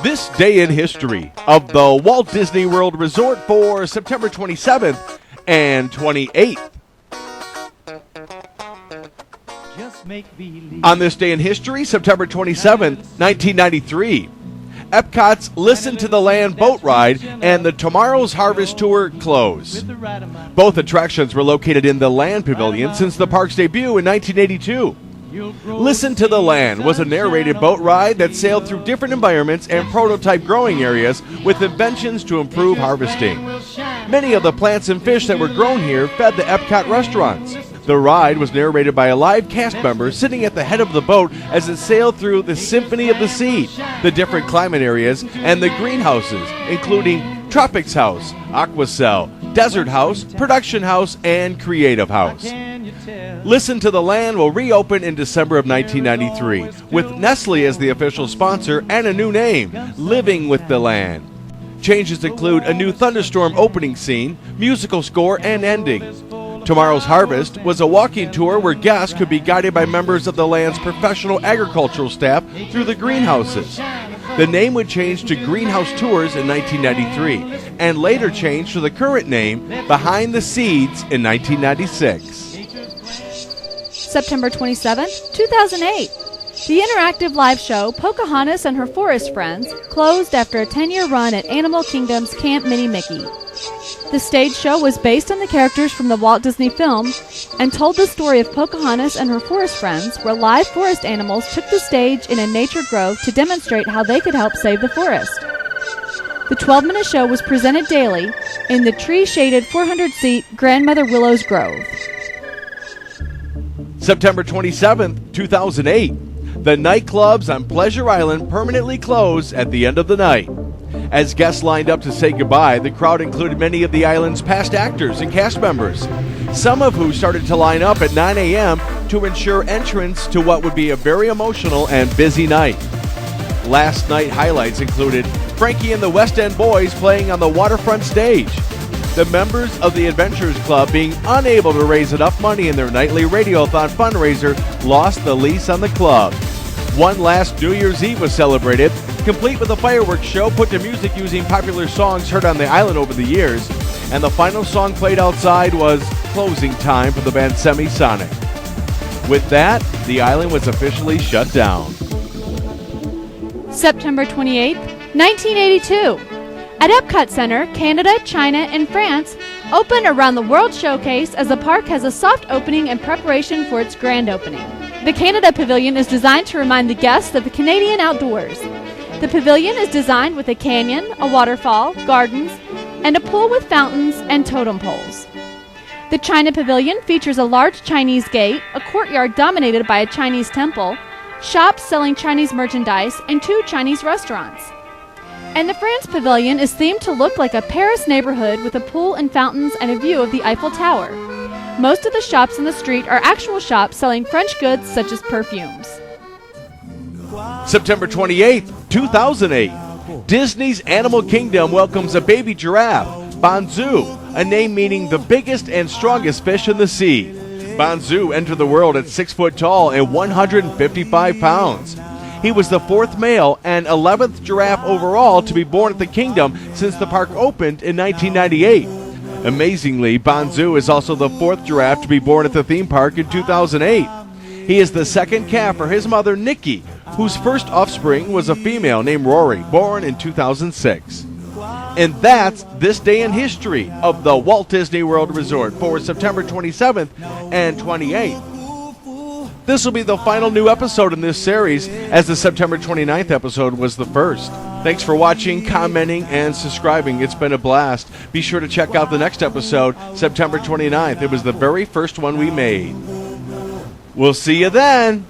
This day in history of the Walt Disney World Resort for September 27th and 28th. On this day in history, September 27th, 1993, Epcot's Listen to the Land boat ride and the Tomorrow's Harvest Tour close. Both attractions were located in the Land Pavilion since the park's debut in 1982. Listen to the Land was a narrated boat ride that sailed through different environments and prototype growing areas with inventions to improve harvesting. Many of the plants and fish that were grown here fed the Epcot restaurants. The ride was narrated by a live cast member sitting at the head of the boat as it sailed through the Symphony of the Sea, the different climate areas, and the greenhouses, including Tropics House, Aquacell, Desert House, Production House, and Creative House. Listen to the Land will reopen in December of 1993, with Nestle as the official sponsor and a new name, Living with the Land. Changes include a new thunderstorm opening scene, musical score, and ending. Tomorrow's Harvest was a walking tour where guests could be guided by members of the land's professional agricultural staff through the greenhouses. The name would change to Greenhouse Tours in 1993 and later change to the current name Behind the Seeds in 1996. September 27, 2008. The interactive live show Pocahontas and Her Forest Friends closed after a 10-year run at Animal Kingdom's Camp Minnie Mickey. The stage show was based on the characters from the Walt Disney film and told the story of Pocahontas and her forest friends, where live forest animals took the stage in a nature grove to demonstrate how they could help save the forest. The 12-minute show was presented daily in the tree-shaded 400-seat Grandmother Willow's Grove. September 27th, 2008. The nightclubs on Pleasure Island permanently close at the end of the night. As guests lined up to say goodbye, the crowd included many of the island's past actors and cast members, some of who started to line up at 9 a.m. to ensure entrance to what would be a very emotional and busy night. Last night highlights included Frankie and the West End Boys playing on the waterfront stage, the members of the Adventurers Club being unable to raise enough money in their nightly Radiothon fundraiser lost the lease on the club. One last New Year's Eve was celebrated, complete with a fireworks show put to music using popular songs heard on the island over the years, and the final song played outside was Closing Time for the band Semisonic. With that, the island was officially shut down. September 28, 1982. At Epcot Center, Canada, China, and France open around the World Showcase as the park has a soft opening in preparation for its grand opening. The Canada Pavilion is designed to remind the guests of the Canadian outdoors. The pavilion is designed with a canyon, a waterfall, gardens, and a pool with fountains and totem poles. The China Pavilion features a large Chinese gate, a courtyard dominated by a Chinese temple, shops selling Chinese merchandise, and 2 Chinese restaurants. And the France Pavilion is themed to look like a Paris neighborhood with a pool and fountains and a view of the Eiffel Tower. Most of the shops in the street are actual shops selling French goods such as perfumes. September 28th, 2008. Disney's Animal Kingdom welcomes a baby giraffe, Banzu, a name meaning the biggest and strongest fish in the sea. Banzu entered the world at 6 foot tall and 155 pounds. He was the 4th male and 11th giraffe overall to be born at the kingdom since the park opened in 1998. Amazingly, Banzu is also the 4th giraffe to be born at the theme park in 2008. He is the 2nd calf for his mother, Nikki, whose first offspring was a female named Rory, born in 2006. And that's this day in history of the Walt Disney World Resort for September 27th and 28th. This will be the final new episode in this series, as the September 29th episode was the first. Thanks for watching, commenting, and subscribing. It's been a blast. Be sure to check out the next episode, September 29th. It was the very first one we made. We'll see you then.